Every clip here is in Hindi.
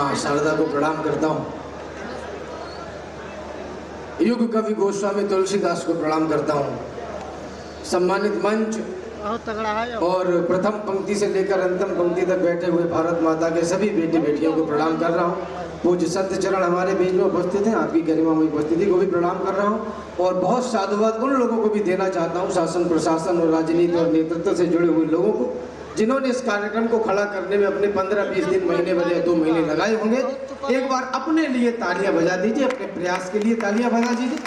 माँ शारदा को प्रणाम करता हूँ। युग कवि गोस्वामी तुलसीदास को प्रणाम करता हूँ। सम्मानित मंच बहुत तगड़ा है और प्रथम पंक्ति से लेकर अंतिम पंक्ति तक बैठे हुए भारत माता के सभी बेटे बेटियों को प्रणाम कर रहा हूँ। पूज्य संत चरण हमारे बीच में उपस्थित हैं, आपकी गरिमामयी उपस्थिति को भी प्रणाम कर रहा हूँ और बहुत साधुवाद उन लोगों को भी देना चाहता हूँ, शासन प्रशासन और राजनीति और नेतृत्व से जुड़े हुए लोगों को, जिन्होंने इस कार्यक्रम को खड़ा करने में अपने 15-20 दिन, महीने बजे 2 महीने लगाए होंगे। एक बार अपने लिए तालियां बजा दीजिए, अपने प्रयास के लिए तालियां बजा दीजिए।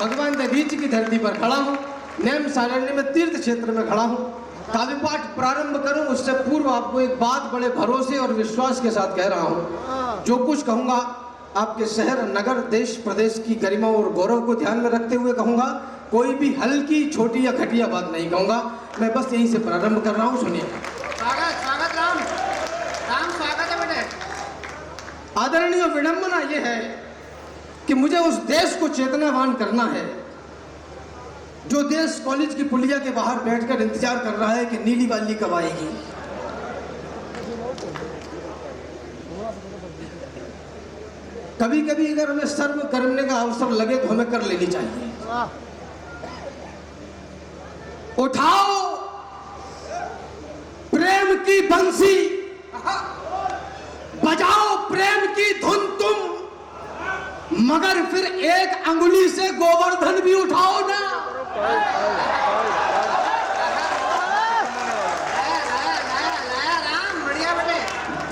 भगवान दधीच की धरती पर खड़ा हूँ, नेम सारण्य में तीर्थ क्षेत्र में खड़ा हूँ। काव्य पाठ प्रारंभ करूं उससे पूर्व आपको एक बात बड़े भरोसे और विश्वास के साथ कह रहा हूं। जो कुछ कहूंगा आपके शहर, नगर, देश, प्रदेश की गरिमा और गौरव को ध्यान में रखते हुए कहूंगा। कोई भी हल्की, छोटी या घटिया बात नहीं कहूंगा। मैं बस यहीं से प्रारंभ कर रहा हूं, सुनिए। स्वागत स्वागत राम राम स्वागत है बेटे। आदरणीय विडंबना यह है कि मुझे उस देश को चेतनावान करना है जो देश कॉलेज की पुलिया के बाहर बैठकर इंतजार कर रहा है कि नीली वाली कब आएगी। कभी कभी अगर हमें सर्व करने का अवसर लगे तो हमें कर लेनी चाहिए। उठाओ प्रेम की बंसी, बजाओ प्रेम की धुन तुम, मगर फिर एक अंगुली से गोवर्धन भी उठाओ ना।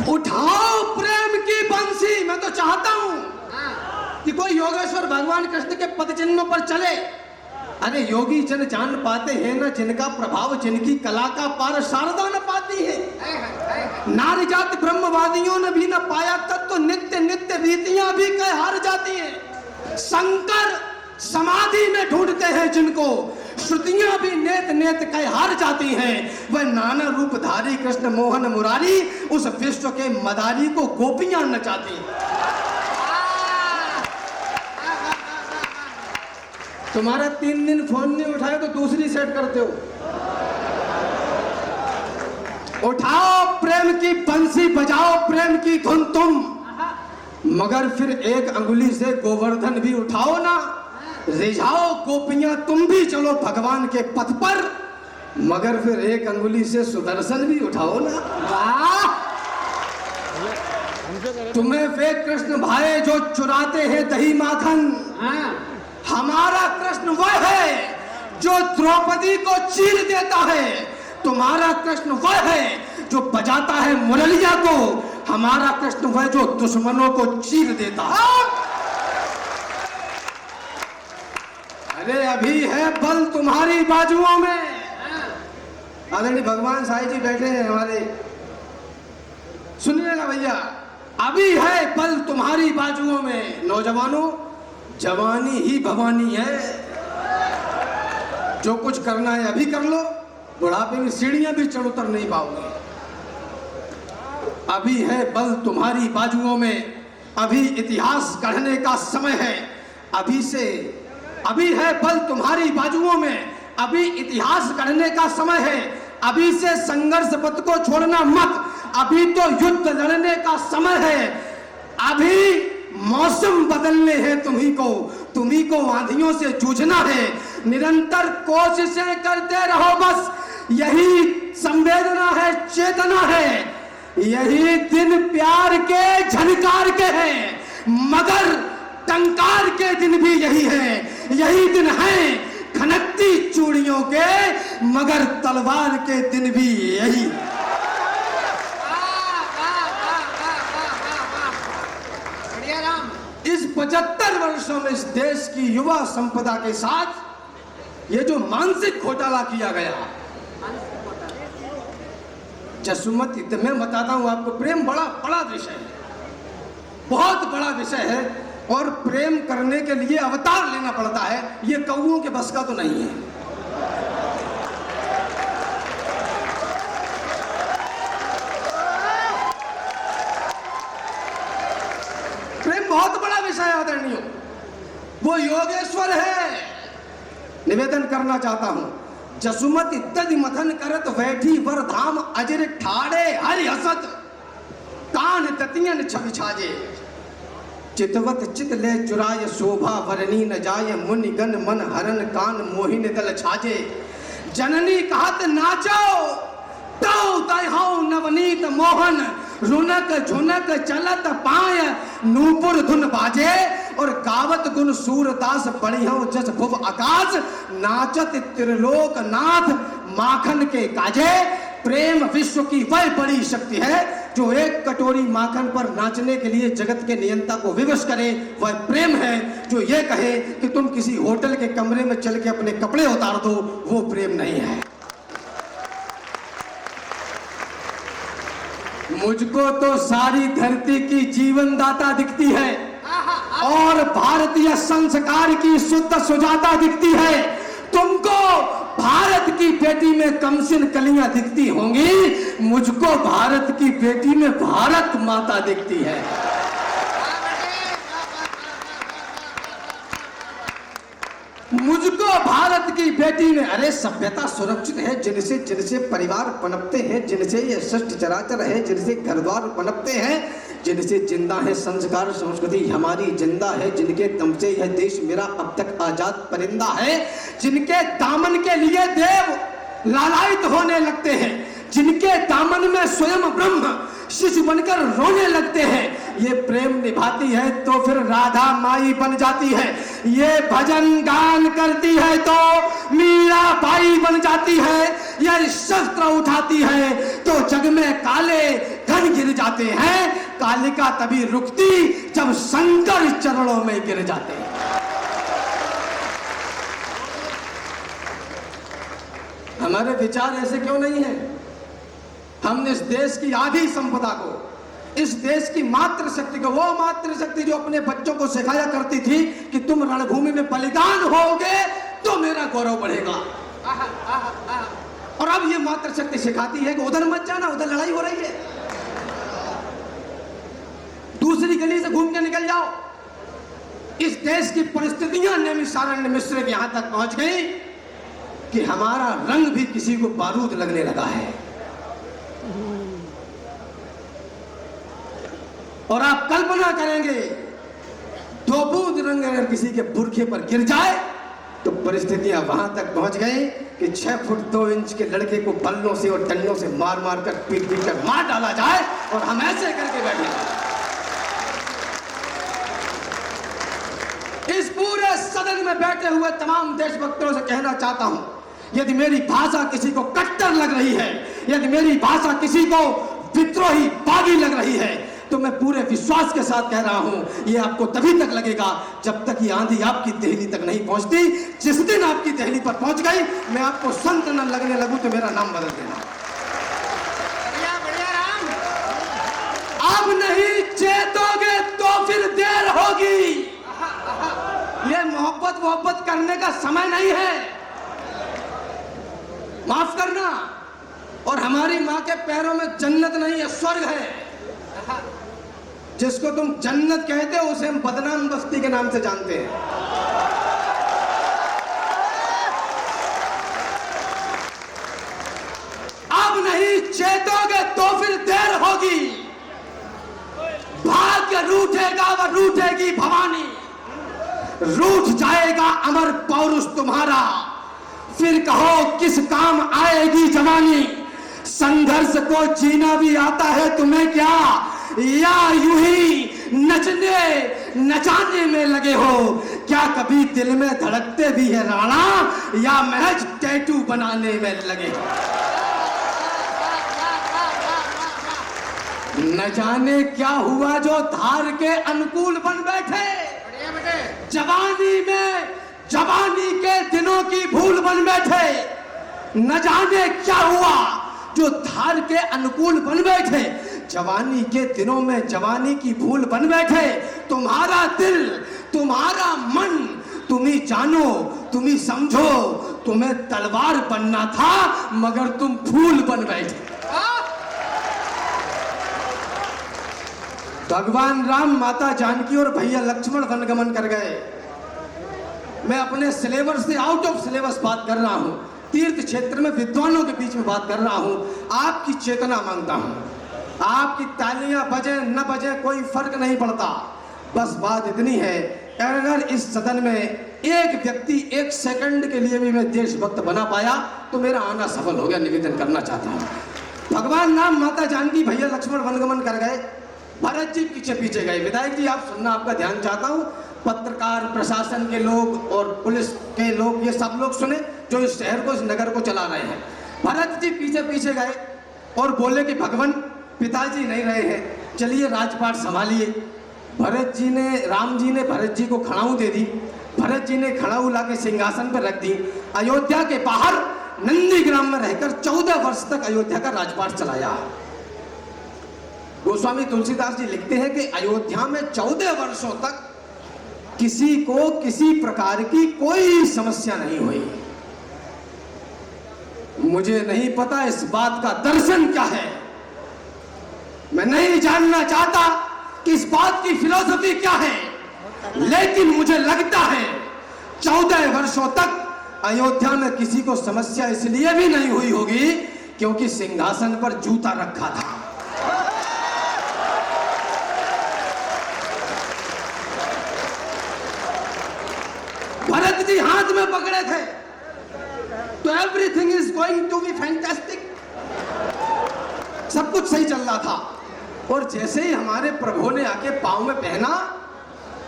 उठाओ प्रेम की बंसी। मैं तो चाहता हूं कि कोई योगेश्वर भगवान कृष्ण के पद चिन्हों पर चले। अरे योगी जन जान पाते हैं ना जिनका प्रभाव, जिनकी कला का पार शारदा न पाती है। नारी जाति ब्रह्मवादियों ने भी न पाया तत्व, तो नित्य नित्य रीतियां भी कह हार जाती हैं। शंकर समाधि में ढूंढते हैं जिनको, श्रुतियां भी नेत नेत कह हार जाती हैं। वह नाना रूपधारी कृष्ण मोहन मुरारी, उस विश्व के मदारी को गोपियां नचाती हैं। तुम्हारा 3 दिन फोन नहीं उठाए तो दूसरी सेट करते हो। उठाओ प्रेम की बंसी, बजाओ प्रेम की धुन तुम, मगर फिर एक अंगुली से गोवर्धन भी उठाओ ना। रिझाओ गोपियां तुम भी चलो भगवान के पथ पर, मगर फिर एक अंगुली से सुदर्शन भी उठाओ ना। वाह! तुम्हें वे कृष्ण भाए जो चुराते हैं दही माखन। हमारा कृष्ण वह है जो द्रौपदी को चीर देता है। तुम्हारा कृष्ण वह है जो बजाता है मुरलिया को। हमारा कृष्ण वह जो दुश्मनों को चीर देता है। अरे अभी है बल तुम्हारी बाजुओं में। आदरणीय भगवान साईं जी बैठे हैं हमारे, सुनिएगा भैया। अभी है बल तुम्हारी बाजुओं में। नौजवानों, जवानी ही भवानी है। जो कुछ करना है अभी कर लो, बुढ़ापे में सीढ़ियां भी चढ़ उतर नहीं पाओगे। अभी है बल तुम्हारी बाजुओं में, अभी इतिहास गढ़ने का समय है। अभी है बल तुम्हारी बाजुओं में, अभी इतिहास गढ़ने का समय है। अभी से संघर्ष पथ को छोड़ना मत, अभी तो युद्ध लड़ने का समय है। अभी मौसम बदलने हैं तुम्ही को आंधियों से जूझना है। निरंतर कोशिशें करते रहो, बस यही संवेदना है, चेतना है। यही दिन प्यार के झनकार के हैं, मगर टंकार के दिन भी यही है। यही दिन है खनकती चूड़ियों के, मगर तलवार के दिन भी यही। इस 75 वर्षों में इस देश की युवा संपदा के साथ ये जो मानसिक घोटाला किया गया, जसुमती, मैं बताता हूं आपको, प्रेम बड़ा बड़ा विषय है, बहुत बड़ा विषय है। और प्रेम करने के लिए अवतार लेना पड़ता है। ये कौओं के बस का तो नहीं है। प्रेम बहुत बड़ा विषय है आदरणीय। वो योगेश्वर है। निवेदन करना चाहता हूं, जसुमती तज मथन करत बैठी वर धाम अजर ठाड़े हरि हसत। कान ततियन छवि छाजे। चितवत चित ले चुराय शोभा वरनी न जाय मुनिगन मन हरन कान मोहिन दल छाजे। जननी कहत नाचो तो तैहौ नवनीत मोहन रुनक झुनक चलत पाय नूपुर धुन बाजे। और गावत गुण सूरदास बढ़ियों जस भुव आकाश नाचत त्रिलोक नाथ माखन के काजे। प्रेम विश्व की वह बड़ी शक्ति है जो एक कटोरी माखन पर नाचने के लिए जगत के नियंता को विवश करे। वह प्रेम है जो ये कहे कि तुम किसी होटल के कमरे में चल के अपने कपड़े उतार दो, वो प्रेम नहीं है। मुझको तो सारी धरती की जीवन दाता दिखती है और भारतीय संस्कार की शुद्ध सुजाता दिखती है। तुमको भारत की बेटी में कमसिन कलियां दिखती होंगी, मुझको भारत की बेटी में भारत माता दिखती है। मुझको भारत की बेटी में अरे सभ्यता सुरक्षित है जिनसे जिनसे परिवार पनपते हैं, जिनसे ये सृष्टि चराचर है, जिनसे घर द्वार पनपते हैं, जिनसे जिंदा है संस्कार संस्कृति हमारी जिंदा है, जिनके दम से यह देश मेरा अब तक आजाद परिंदा है, जिनके दामन के लिए देव लालायित होने लगते हैं, जिनके दामन में स्वयं ब्रह्म शिशु बनकर रोने लगते हैं। ये प्रेम निभाती है तो फिर राधा माई बन जाती है, ये भजन गान करती है तो मीरा बाई बन जाती है, ये शस्त्र उठाती है तो जग में काले घन गिर जाते हैं। कालिका तभी रुकती जब शंकर चरणों में गिर जाते हैं। हमारे विचार ऐसे क्यों नहीं है? हमने इस देश की आधी संपदा को, इस देश की मातृ शक्ति को, वो मातृ शक्ति जो अपने बच्चों को सिखाया करती थी कि तुम रणभूमि में बलिदान होगे तो मेरा गौरव बढ़ेगा, और अब ये मातृ शक्ति सिखाती है कि उधर मत जाना, उधर लड़ाई हो रही है, दूसरी गली से घूम के निकल जाओ। इस देश की परिस्थितियां नैमिषारण्य मिश्र के यहां तक पहुंच गई कि हमारा रंग भी किसी को बारूद लगने लगा है। और आप कल्पना करेंगे दो बूंद रंग अगर किसी के बुरखे पर गिर जाए तो परिस्थितियां वहां तक पहुंच गई कि 6 फुट 2 इंच के लड़के को बल्लों से और डंडों से मार मार कर पीट पीट कर मार डाला जाए, और हम ऐसे करके बैठे। इस पूरे सदन में बैठे हुए तमाम देशभक्तों से कहना चाहता हूं, यदि मेरी भाषा किसी को कट्टर लग रही है, यदि मेरी भाषा किसी को विद्रोही बागी लग रही है, तो मैं पूरे विश्वास के साथ कह रहा हूं, ये आपको तभी तक लगेगा जब तक ये आंधी आपकी देहली तक नहीं पहुंचती। जिस दिन आपकी देहली पर पहुंच गई, मैं आपको संत न लगने लगूं तो मेरा नाम बदल देना। बढ़िया बढ़िया राम। अब नहीं चेतोगे तो फिर देर होगी। ये मोहब्बत करने का समय नहीं है, माफ करना। और हमारी माँ के पैरों में जन्नत नहीं है, स्वर्ग है। जिसको तुम जन्नत कहते हो उसे हम बदनाम बस्ती के नाम से जानते हैं। अब नहीं चेतोगे तो फिर देर होगी। भाग्य रूठेगा व रूठेगी भवानी, रूठ जाएगा अमर पौरुष तुम्हारा, फिर कहो किस काम आएगी जवानी। संघर्ष को जीना भी आता है तुम्हें क्या, या यूं ही नचाने में लगे हो? क्या कभी दिल में धड़कते भी है राणा, या महज टैटू बनाने में लगे हो? न जाने क्या हुआ जो धार के अनुकूल बन बैठे, जवानी के दिनों की भूल बन बैठे। न जाने क्या हुआ जो धार के अनुकूल बन बैठे, जवानी के दिनों में जवानी की भूल बन बैठे। तुम्हारा दिल, तुम्हारा मन, तुम ही जानो, तुम ही समझो, तुम्हें तलवार बनना था मगर तुम फूल बन बैठे। भगवान राम, माता जानकी और भैया लक्ष्मण वनगमन कर गए। मैं अपने सिलेबस से आउट ऑफ सिलेबस बात कर रहा हूं, तीर्थ क्षेत्र में विद्वानों के बीच में बात कर रहा हूं, आपकी चेतना मांगता हूं। आपकी तालियां बजे न बजे कोई फर्क नहीं पड़ता। बस बात इतनी है, अगर इस सदन में एक व्यक्ति एक सेकंड के लिए भी मैं देशभक्त बना पाया तो मेरा आना सफल हो गया। निवेदन करना चाहता हूँ। भगवान राम, माता जानकी, भैया लक्ष्मण वनगमन कर गए, भरत जी पीछे पीछे गए। विधायक जी आप सुनना, आपका ध्यान चाहता हूँ। पत्रकार, प्रशासन के लोग और पुलिस के लोग, ये सब लोग सुने जो इस शहर को, इस नगर को चला रहे हैं। भरत जी पीछे पीछे गए और बोले कि भगवान पिताजी नहीं रहे हैं, चलिए राजपाट संभालिए। भरत जी ने, राम जी ने भरत जी को खड़ाऊ दे दी। भरत जी ने खड़ाऊ लाके सिंहासन पर रख दी। अयोध्या के बाहर नंदीग्राम में रहकर 14 वर्ष तक अयोध्या का राजपाट चलाया। गोस्वामी तुलसीदास जी लिखते हैं कि अयोध्या में 14 वर्षों तक किसी को किसी प्रकार की कोई समस्या नहीं हुई। मुझे नहीं पता इस बात का दर्शन क्या है, मैं नहीं जानना चाहता कि इस बात की फिलॉसफी क्या है, लेकिन मुझे लगता है 14 वर्षों तक अयोध्या में किसी को समस्या इसलिए भी नहीं हुई होगी क्योंकि सिंहासन पर जूता रखा था। भरत जी हाथ में पकड़े थे तो everything is going to be fantastic, सब कुछ सही चल रहा था। और जैसे ही हमारे प्रभु ने आके पांव में पहना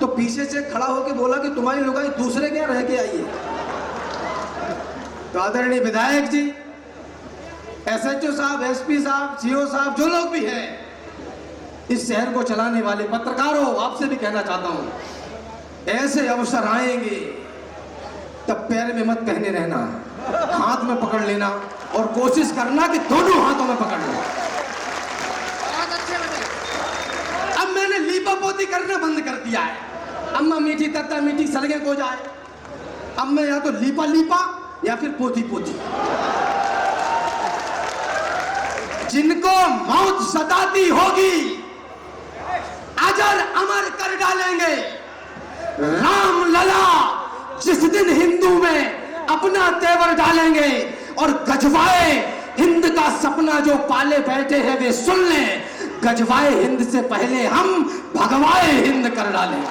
तो पीछे से खड़ा होकर बोला कि तुम्हारी लुगाई दूसरे क्या रह के आई है। तो आदरणीय विधायक जी, एसएचओ साहब, एसपी साहब, सीओ साहब, जो लोग भी हैं, इस शहर को चलाने वाले पत्रकारों, आपसे भी कहना चाहता हूं, ऐसे अवसर आएंगे तब पैर में मत पहने रहना, हाथ में पकड़ लेना और कोशिश करना कि दोनों हाथों में पकड़ लो। अब मैंने लीपा पोती करना बंद कर दिया है। अम्मा मीठी तत्ता मीठी सलगे को जाए। अब मैं या तो लीपा लीपा या फिर पोती पोती। जिनको मौत सताती होगी अजर अमर कर डालेंगे। राम लला जिस दिन हिंदू में अपना तेवर डालेंगे और गजवाए हिंद का सपना जो पाले बैठे हैं वे सुन लें, गजवाए हिंद से पहले हम भगवाए हिंद कर डालें।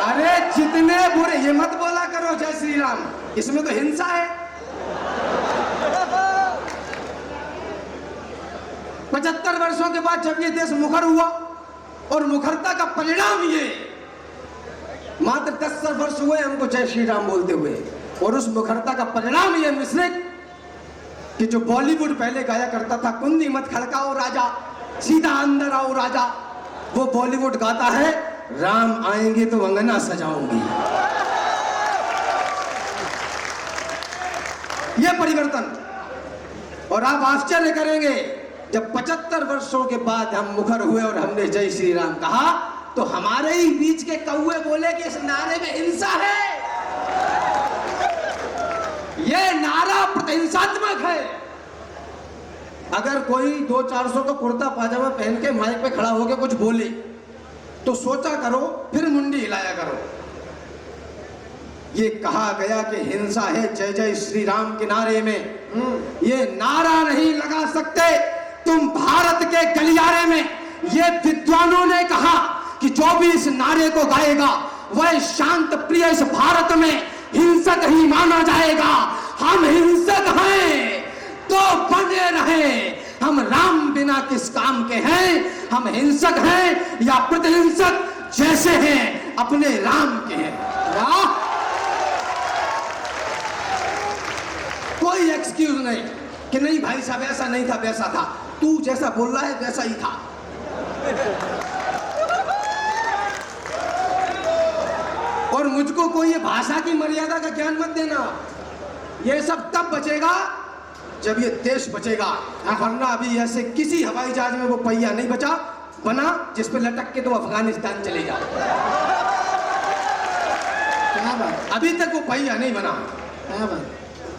अरे जितने बुरे, ये मत बोला करो जय श्री राम, इसमें तो हिंसा है। 75 वर्षों के बाद जब ये देश मुखर हुआ और मुखरता का परिणाम ये, मात्र 10 वर्ष हुए हमको जय श्री राम बोलते हुए, और उस मुखरता का परिणाम ये मिश्रिक कि जो बॉलीवुड पहले गाया करता था, कुंदी मत खड़काओ राजा, सीधा अंदर आओ राजा, वो बॉलीवुड गाता है राम आएंगे तो अंगना सजाऊंगी। ये परिवर्तन, और आप आश्चर्य करेंगे जब 75 वर्षों के बाद हम मुखर हुए और हमने जय श्री राम कहा तो हमारे ही बीच के कौवे बोले कि इस नारे में हिंसा है, ये नारा प्रतिहिंसात्मक है। अगर कोई 200-400 का कुर्ता पाजामा पहन के माइक पे खड़ा होकर कुछ बोले तो सोचा करो, फिर मुंडी हिलाया करो। ये कहा गया कि हिंसा है जय जय श्री राम के नारे में, ये नारा नहीं लगा सकते तुम भारत के गलियारे में। ये विद्वानों ने कहा कि जो भी इस नारे को गाएगा वह शांत प्रिय इस भारत में हिंसक ही माना जाएगा। हम हिंसक हैं तो बने रहे, हम राम बिना किस काम के हैं, हम हिंसक हैं या प्रतिहिंसक जैसे हैं अपने राम के हैं। वाह, कोई एक्सक्यूज नहीं कि नहीं भाई साहब ऐसा नहीं था वैसा था, तू जैसा बोल रहा है वैसा ही था। और मुझको कोई ये भाषा की मर्यादा का ज्ञान मत देना, ये सब तब बचेगा जब ये देश बचेगा, वरना अभी ऐसे किसी हवाई जहाज में वो पहिया नहीं बना जिस पे लटक के तो अफगानिस्तान चले जाओ। क्या बात, अभी तक वो पहिया नहीं बना। क्या बात,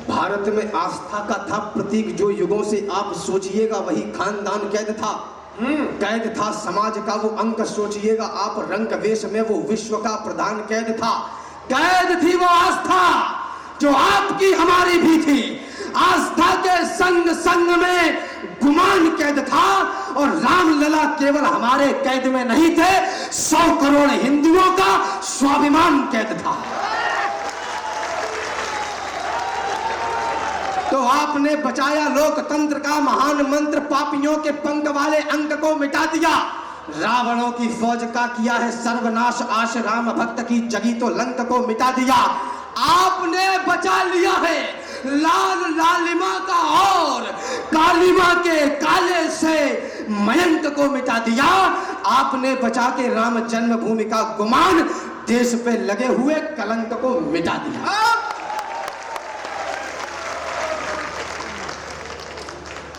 भारत में आस्था का था प्रतीक जो युगों से, आप सोचिएगा वही खानदान कैद था, कैद था समाज का वो अंक, सोचिएगा आप रंग वेश में वो विश्व का प्रधान कैद था। कैद थी वो आस्था जो आपकी हमारी भी थी, आस्था के संग संग में गुमान कैद था। और रामलला केवल हमारे कैद में नहीं थे, 100 करोड़ हिंदुओं का स्वाभिमान कैद था। तो आपने बचाया लोकतंत्र का महान मंत्र, पापियों के पंख वाले अंक को मिटा दिया। रावणों की फौज का किया है सर्वनाश, आश राम भक्त की जगी तो लंक को मिटा दिया। आपने बचा लिया है लाल लालिमा का और कालिमा के काले से मयंक को मिटा दिया। आपने बचा के राम जन्मभूमि का गुमान, देश पे लगे हुए कलंक को मिटा दिया।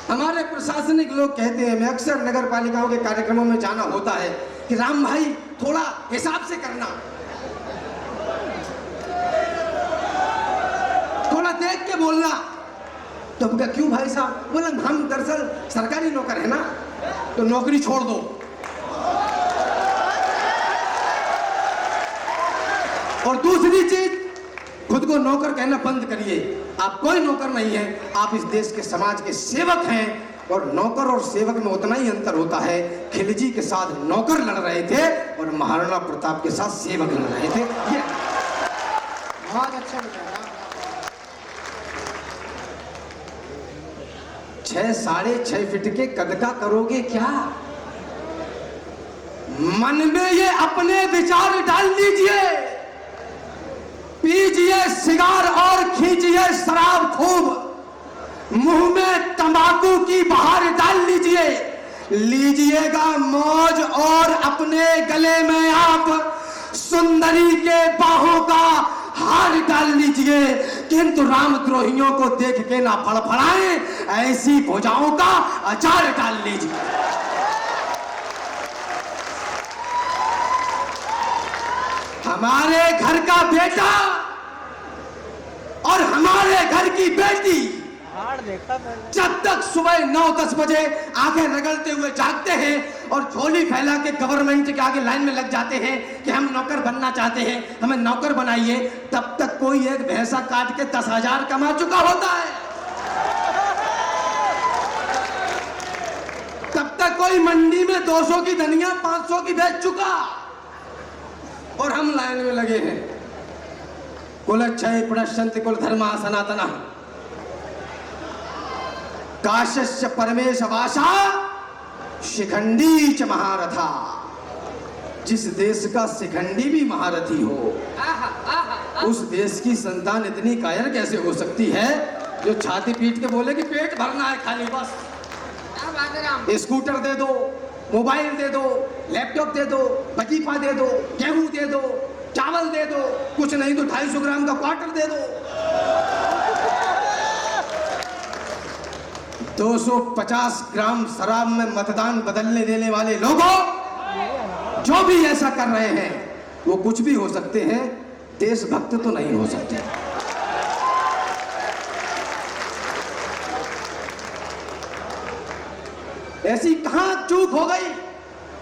हमारे प्रशासनिक लोग कहते हैं, मैं अक्सर नगर पालिकाओं के कार्यक्रमों में जाना होता है, कि राम भाई थोड़ा हिसाब से करना, थोड़ा देख के बोलना। तो क्या क्यों भाई साहब? बोला हम दरअसल सरकारी नौकर है ना, तो नौकरी छोड़ दो। और दूसरी चीज, खुद को नौकर कहना बंद करिए। आप कोई नौकर नहीं है, आप इस देश के समाज के सेवक हैं। और नौकर और सेवक में उतना ही अंतर होता है, खिलजी के साथ नौकर लड़ रहे थे और महाराणा प्रताप के साथ सेवक लड़ रहे थे। ये बहुत अच्छा बताया। 6 साढ़े 6 फीट के कद का करोगे क्या? मन में ये अपने विचार डाल लीजिए, पीजिए सिगार और खींचिए शराब खूब, मुंह में तंबाकू की बहार डाल लीजिए, लीजिएगा मौज और अपने गले में आप सुंदरी के बाहों का हार डाल लीजिए। किंतु रामद्रोहियों को देख के ना फड़फड़ाएं, ऐसी भुजाओं का अचार डाल लीजिए। हमारे घर का बेटा और हमारे घर की बेटी जब तक सुबह 9-10 बजे आंखें रगड़ते हुए जागते हैं और झोली फैला के गवर्नमेंट के आगे लाइन में लग जाते हैं कि हम नौकर बनना चाहते हैं, हमें नौकर बनाइए, तब तक कोई एक भैंसा काट के 10,000 कमा चुका होता है। तब तक कोई मंडी में 200 की धनिया 500 की बेच चुका, और हम लाइन में लगे हैं। कुलक्षय पुनश्चन्ति कुल धर्मा सनातना, काश्यस्य परमेश वासा शिखंडी च महारथा। जिस देश का शिखंडी भी महारथी हो, उस देश की संतान इतनी कायर कैसे हो सकती है जो छाती पीट के बोले कि पेट भरना है खाली बस। स्कूटर दे दो, मोबाइल दे दो, लैपटॉप दे दो, वजीफा दे दो, गेहूं दे दो, चावल दे दो, कुछ नहीं तो 250 ग्राम का क्वार्टर दे दो। 250 ग्राम शराब में मतदान बदलने देने वाले लोगों, जो भी ऐसा कर रहे हैं वो कुछ भी हो सकते हैं, देशभक्त तो नहीं हो सकते। ऐसी कहां चूक हो गई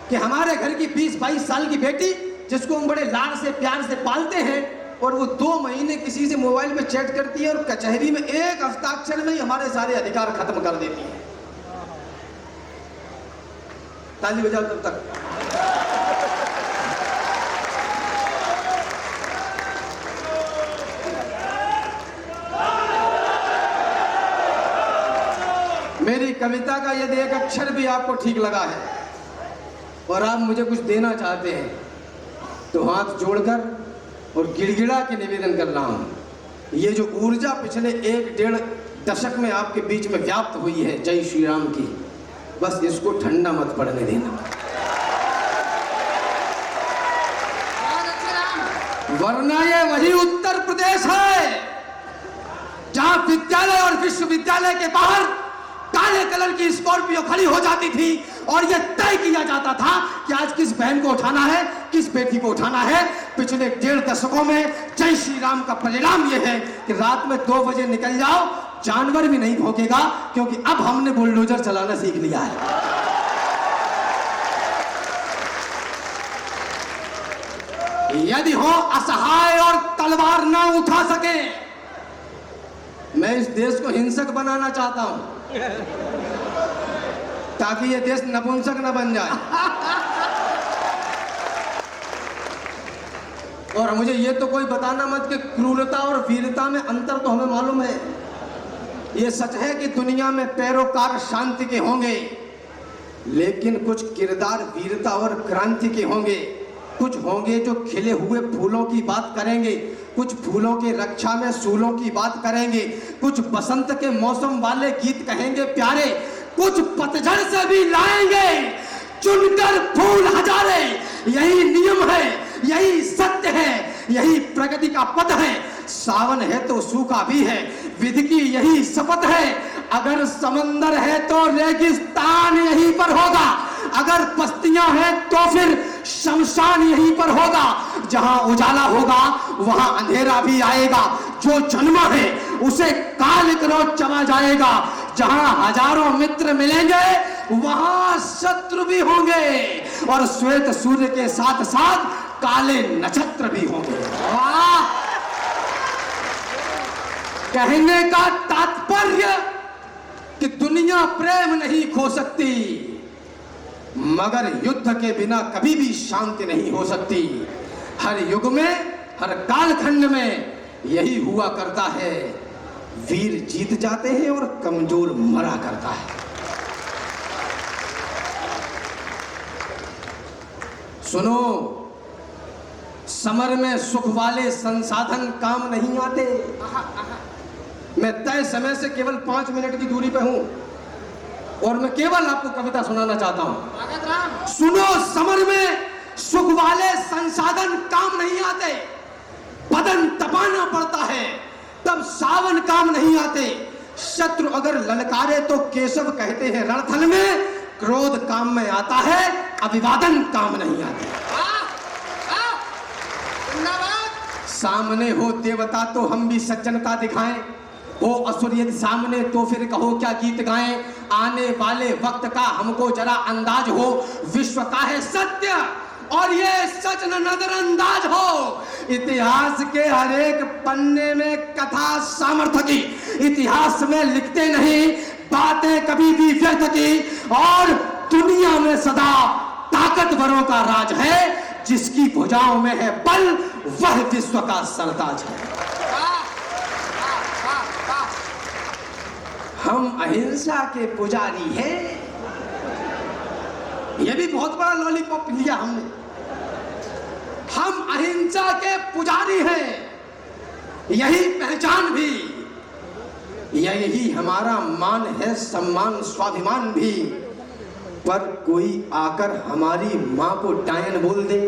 कि हमारे घर की 20-22 साल की बेटी, जिसको हम बड़े लाड से प्यार से पालते हैं, और वो 2 महीने किसी से मोबाइल पे चैट करती है और कचहरी में एक हस्ताक्षर में ही हमारे सारे अधिकार खत्म कर देती है। ताली बजाओ तब तक। मेरी कविता का यदि एक अक्षर भी आपको ठीक लगा है और आप मुझे कुछ देना चाहते हैं, तो हाथ जोड़कर और गिड़गिड़ा के निवेदन कर रहा हूं, ये जो ऊर्जा पिछले 1-1.5 दशक में आपके बीच में व्याप्त हुई है जय श्री राम की, बस इसको ठंडा मत पड़ने देना। वरना ये वही उत्तर प्रदेश है जहां विद्यालय और विश्वविद्यालय के बाहर काले कलर की स्कॉर्पियो खड़ी हो जाती थी और यह तय किया जाता था कि आज किस बहन को उठाना है, किस बेटी को उठाना है। पिछले 1.5 दशकों में जय श्री राम का परिणाम यह है कि रात में 2 बजे निकल जाओ, जानवर भी नहीं भौंकेगा, क्योंकि अब हमने बुलडोजर चलाना सीख लिया है। यदि हो असहाय और तलवार ना उठा सके, मैं इस देश को हिंसक बनाना चाहता हूं ताकि ये देश नपुंसक न बन जाए। और मुझे ये तो कोई बताना मत कि क्रूरता और वीरता में अंतर तो हमें मालूम है। ये सच है कि दुनिया में पैरोकार शांति के होंगे, लेकिन कुछ किरदार वीरता और क्रांति के होंगे। कुछ होंगे जो खिले हुए फूलों की बात करेंगे, कुछ फूलों के रक्षा में सूलों की बात करेंगे, कुछ बसंत के मौसम वाले गीत कहेंगे प्यारे, कुछ पतझड़ से भी लाएंगे चुनकर फूल हजारे। यही नियम है, यही सत्य है, यही प्रगति का पथ है। सावन है तो सूखा भी है, विधि की यही शपथ है। अगर समंदर है तो रेगिस्तान यहीं पर होगा, अगर बस्तियां हैं तो फिर शमशान यहीं पर होगा। जहां उजाला होगा वहां अंधेरा भी आएगा। जो जन्मा है उसे काल क्रोध चला जाएगा। जहां हजारों मित्र मिलेंगे वहां शत्रु भी होंगे, और श्वेत सूर्य के साथ साथ काले नक्षत्र भी होंगे। वाह! कहने का तात्पर्य कि दुनिया प्रेम नहीं खो सकती, मगर युद्ध के बिना कभी भी शांति नहीं हो सकती। हर युग में, हर कालखंड में यही हुआ करता है। वीर जीत जाते हैं और कमजोर मरा करता है। सुनो, समर में सुख वाले संसाधन काम नहीं आते। मैं तय समय से केवल 5 मिनट की दूरी पे हूं और मैं केवल आपको कविता सुनाना चाहता हूं। सुनो, समर में सुख वाले संसाधन काम नहीं आते, बदन तपाना पड़ता है, तब सावन काम नहीं आते। शत्रु अगर ललकारे तो केशव कहते हैं रणथल में, क्रोध काम में आता है, अभिवादन काम नहीं आते। सामने हो देवता तो हम भी सज्जनता दिखाएं, हो असुर यदि सामने तो फिर कहो क्या गीत गाएं। आने वाले वक्त का हमको जरा अंदाज हो, विश्व का है सत्य और ये सच न नजरअंदाज हो। इतिहास के हर एक पन्ने में कथा सामर्थ्य की, इतिहास में लिखते नहीं बातें कभी भी व्यर्थ की। और दुनिया में सदा ताकतवरों का राज है, जिसकी भुजाओं में है बल वह विश्व का सरताज है। हम अहिंसा के पुजारी हैं। यह भी बहुत बड़ा लॉलीपॉप लिया हमने। हम अहिंसा के पुजारी हैं, यही पहचान भी, यही हमारा मान है, सम्मान स्वाभिमान भी। पर कोई आकर हमारी मां को डायन बोल दे,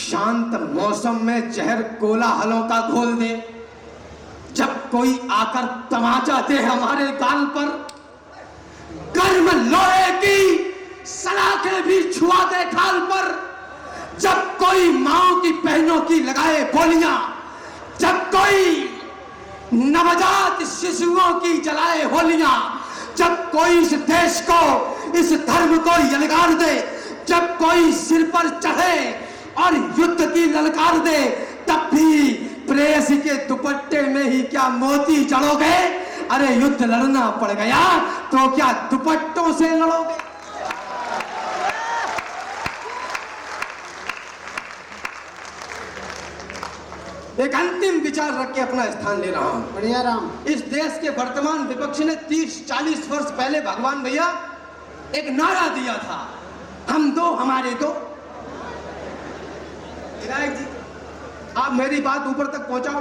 शांत मौसम में जहर कोलाहलों का घोल दे, जब कोई आकर तमाचा दे हमारे गाल पर, गर्म लोहे की सलाखें भी छुआ दे खाल पर, जब कोई मां की बहनों की लगाए गोलियां, जब कोई नवजात शिशुओं की जलाए होलियां, जब कोई इस देश को, इस धर्म को यलगार दे, जब कोई सिर पर चढ़े और युद्ध की ललकार दे, तब भी प्रेयसी के दुपट्टे में ही क्या मोती जड़ोगे? अरे युद्ध लड़ना पड़ गया तो क्या दुपट्टों से लड़ोगे? एक अंतिम विचार रख के अपना स्थान ले रहा हूं। बढ़िया राम। इस देश के वर्तमान विपक्ष ने 30-40 वर्ष पहले भगवान भैया एक नारा दिया था, हम दो हमारे दो। विधायक जी, आप मेरी बात ऊपर तक पहुंचाओ,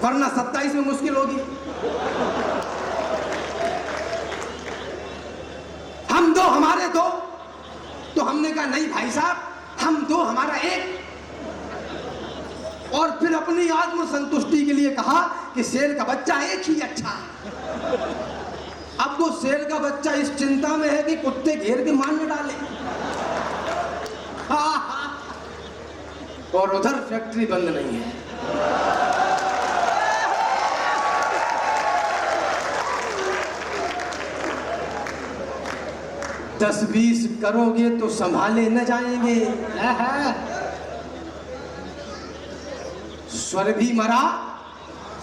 वरना 27 में मुश्किल होगी। हम दो हमारे दो, तो हमने कहा नहीं भाई साहब, हम दो हमारा एक। और फिर अपनी आत्म संतुष्टि के लिए कहा कि शेर का बच्चा एक ही अच्छा है। अब वो शेर का बच्चा इस चिंता में है कि कुत्ते घेर के मार न डाले। और उधर फैक्ट्री बंद नहीं है। 10-20 करोगे तो संभाले न जाएंगे। स्वर भी मरा,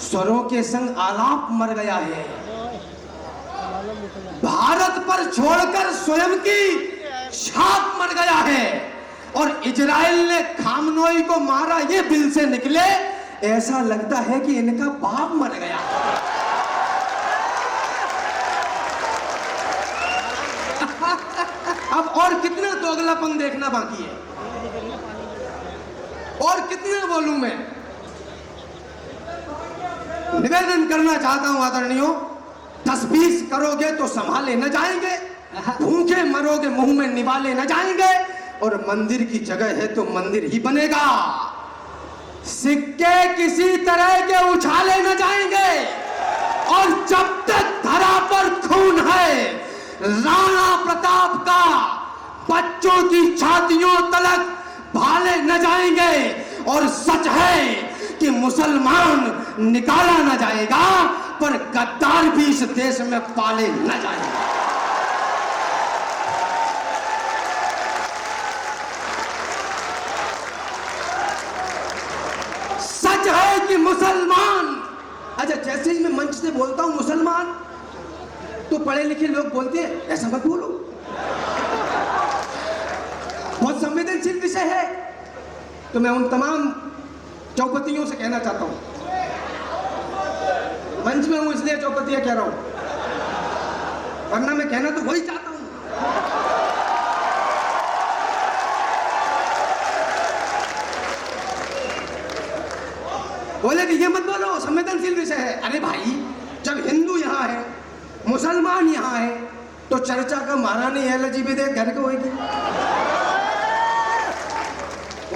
स्वरों के संग आलाप मर गया है। भारत पर छोड़कर स्वयं की छाप मर गया है। और इजराइल ने खामनोई को मारा, ये दिल से निकले, ऐसा लगता है कि इनका बाप मर गया। अब और कितना दोगलापन देखना बाकी है, और कितना बोलूं मैं। निवेदन करना चाहता हूं आदरणीयों, 10-20 करोगे तो संभाले न जाएंगे, भूखे मरोगे मुंह में निवाले न जाएंगे, और मंदिर की जगह है तो मंदिर ही बनेगा। सिक्के किसी तरह के उछाले न जाएंगे, और जब तक धरा पर खून है, राणा प्रताप का बच्चों की छातियों तलक भाले न जाएंगे। और सच है कि मुसलमान निकाला न जाएगा, पर गद्दार भी इस देश में पाले न जाएंगे। सच है कि मुसलमान, अच्छा जैसे ही मैं मंच से बोलता हूं मुसलमान, तो पढ़े लिखे लोग बोलते हैं ऐसा मत बोलो, बहुत संवेदनशील विषय है। तो मैं उन तमाम चौपतियों से कहना चाहता हूं, मंच में हूं इसलिए चौपतियां कह रहा हूं, वरना मैं कहना तो वही चाहता हूं। बोले कि ये मत बोलो, संवेदनशील विषय है। अरे भाई, जब हिंदू यहां है, मुसलमान यहां है, तो चर्चा का महारानी LGBT घर के होगी।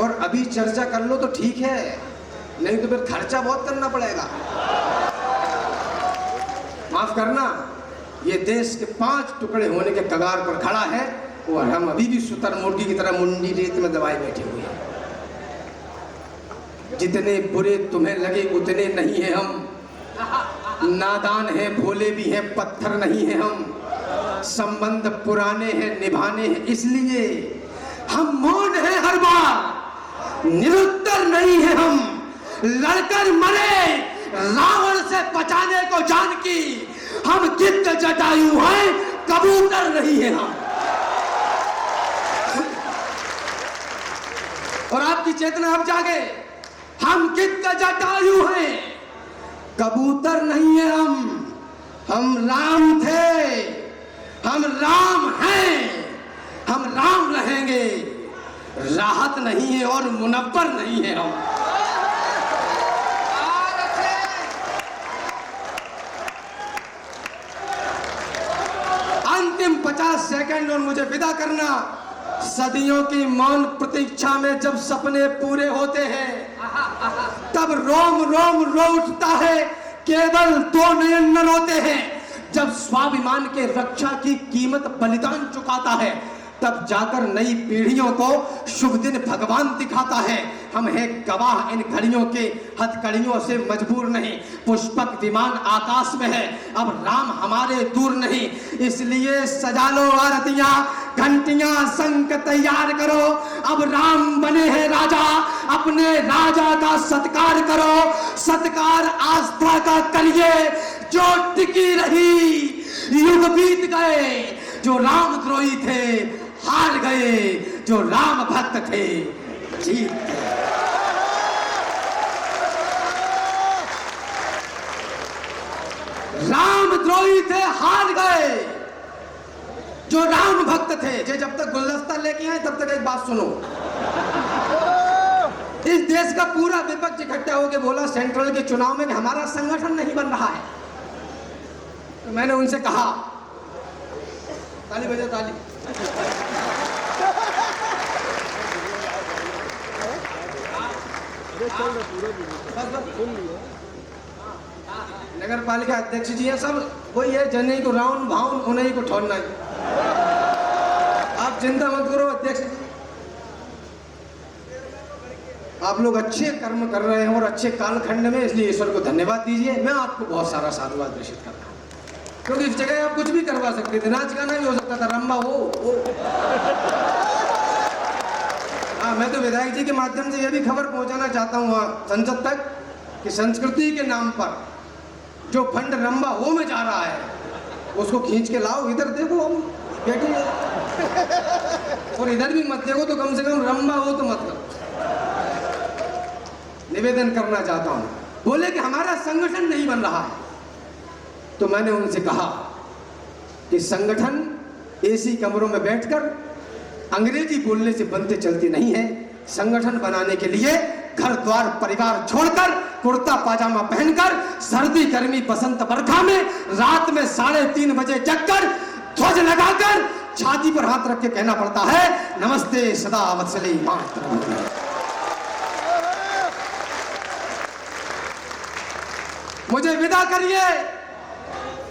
और अभी चर्चा कर लो तो ठीक है, नहीं तो फिर खर्चा बहुत करना पड़ेगा। माफ करना, ये देश के 5 टुकड़े होने के कगार पर खड़ा है, और हम अभी भी सुतर मुर्गी की तरह मुंडी रेत में दबाए बैठे हुए हैं। जितने बुरे तुम्हें लगे उतने नहीं है हम, नादान हैं, भोले भी हैं, पत्थर नहीं है हम। संबंध पुराने हैं, निभाने हैं, इसलिए हम मौन हैं हर बार, निरुत्तर नहीं है हम। लड़कर मरे रावण से बचाने को जानकी, हम गिद्ध जटायु हैं, कबूतर नहीं है हम। और आपकी चेतना अब जागे, हम गिद्ध जटायु हैं, कबूतर नहीं है हम राम थे, हम राम हैं, हम राम रहेंगे। राहत नहीं है और मुनव्वर नहीं है हम। अंतिम 50 सेकंड और मुझे विदा करना। सदियों की मौन प्रतीक्षा में जब सपने पूरे होते हैं, तब रोम रोम रो उठता है, केवल 2 नयन न रोते हैं। जब स्वाभिमान के रक्षा की कीमत बलिदान चुकाता है, तब जाकर नई पीढ़ियों को शुभ दिन भगवान दिखाता है। हम हैं गवाह इन घड़ियों के, हथकड़ियों से मजबूर नहीं। पुष्पक विमान आकाश में है, अब राम हमारे दूर नहीं। इसलिए सजा लो आरतियां, घंटियां, शंख तैयार करो। अब राम बने हैं राजा, अपने राजा का सत्कार करो। सत्कार आस्था का करिए, जो टिकी रही। युग बीत गए, जो रामद्रोही थे हार गए, जो राम भक्त थे जीत गए। रामद्रोही थे हार गए, जो राम भक्त थे। जब तक गुलदस्ता लेके आए तब तक एक बात सुनो। इस देश का पूरा विपक्ष इकट्ठा होकर बोला सेंट्रल के चुनाव में कि हमारा संगठन नहीं बन रहा है। तो मैंने उनसे कहा, ताली बजाओ ताली। नगर पालिका अध्यक्ष जी है सब वही है, जने को राउंड भाउन उन्हीं को ठोड़ना है। आप चिंता मत करो अध्यक्ष जी, आप लोग अच्छे कर्म कर रहे हैं और अच्छे कालखंड में, इसलिए ईश्वर को धन्यवाद दीजिए। मैं आपको बहुत सारा साधुवाद प्रेषित करता हूँ। क्योंकि इस जगह आप कुछ भी करवा सकते थे, नाच गाना भी हो सकता था, रंबा हो। हाँ, मैं तो विधायक जी के माध्यम से यह भी खबर पहुंचाना चाहता हूँ संसद तक कि संस्कृति के नाम पर जो फंड रंबा हो में जा रहा है उसको खींच के लाओ, इधर देखो हम बैठे और इधर भी मत देखो, तो कम से कम रंबा हो तो मत करो। निवेदन करना चाहता हूं। बोले कि हमारा संगठन नहीं बन रहा है, तो मैंने उनसे कहा कि संगठन एसी कमरों में बैठकर अंग्रेजी बोलने से बनते चलती नहीं है। संगठन बनाने के लिए घर द्वार परिवार छोड़कर कुर्ता पाजामा पहनकर सर्दी गर्मी बसंत बरखा में रात में 3:30 बजे जगकर ध्वज लगाकर छाती पर हाथ रख के कहना पड़ता है, नमस्ते सदा वत्सले मातरम। मुझे विदा करिए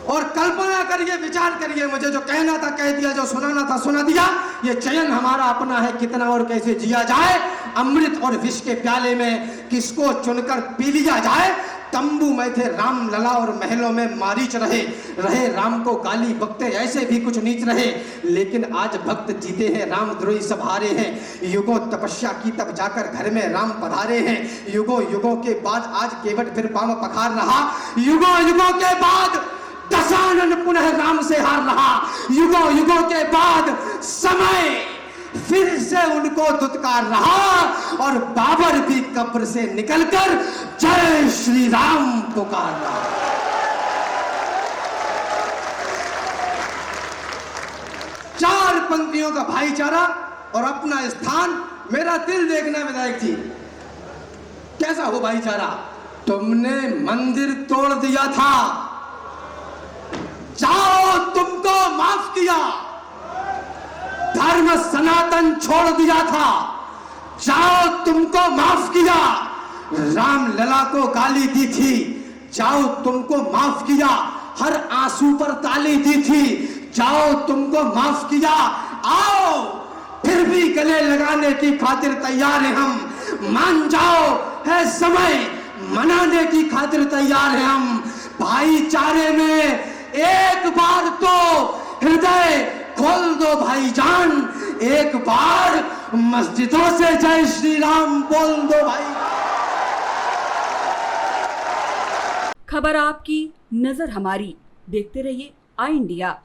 और कल्पना करिए, विचार करिए, मुझे जो कहना था कह दिया, जो सुनाना था सुना दिया। ये चयन हमारा अपना है, कितना और कैसे जिया जाए। अमृत और विष के प्याले में किसको चुनकर पी लिया जाए। तंबू में थे राम लला और महलों में मारीच रहे राम को गाली बकते ऐसे भी कुछ नीच रहे। लेकिन आज भक्त जीते हैं, राम द्रोही सब हारे हैं। युगों तपस्या की तब जाकर घर में राम पधारे हैं। युगों युगों के बाद आज केवट फिर पांव पखार रहा। युगों युगों के बाद दशानन पुनः राम से हार रहा। युगों युगों के बाद समय फिर से उनको दुत्कार रहा और बाबर भी कब्र से निकलकर जय श्री राम पुकार रहा। चार पंक्तियों का भाईचारा और अपना स्थान। मेरा दिल देखना विधायक जी, कैसा हो भाईचारा। तुमने मंदिर तोड़ दिया था, जाओ तुमको माफ किया। धर्म सनातन छोड़ दिया था, जाओ तुमको माफ किया। राम लला को गाली दी थी, जाओ तुमको माफ किया। हर आंसू पर ताली दी थी, जाओ तुमको माफ किया। आओ फिर भी गले लगाने की खातिर तैयार हैं हम। मान जाओ है समय, मनाने की खातिर तैयार हैं हम। भाईचारे में एक बार तो हृदय खोल दो भाईजान, एक बार मस्जिदों से जय श्री राम बोल दो भाई। खबर आपकी, नजर हमारी। देखते रहिए आई इंडिया।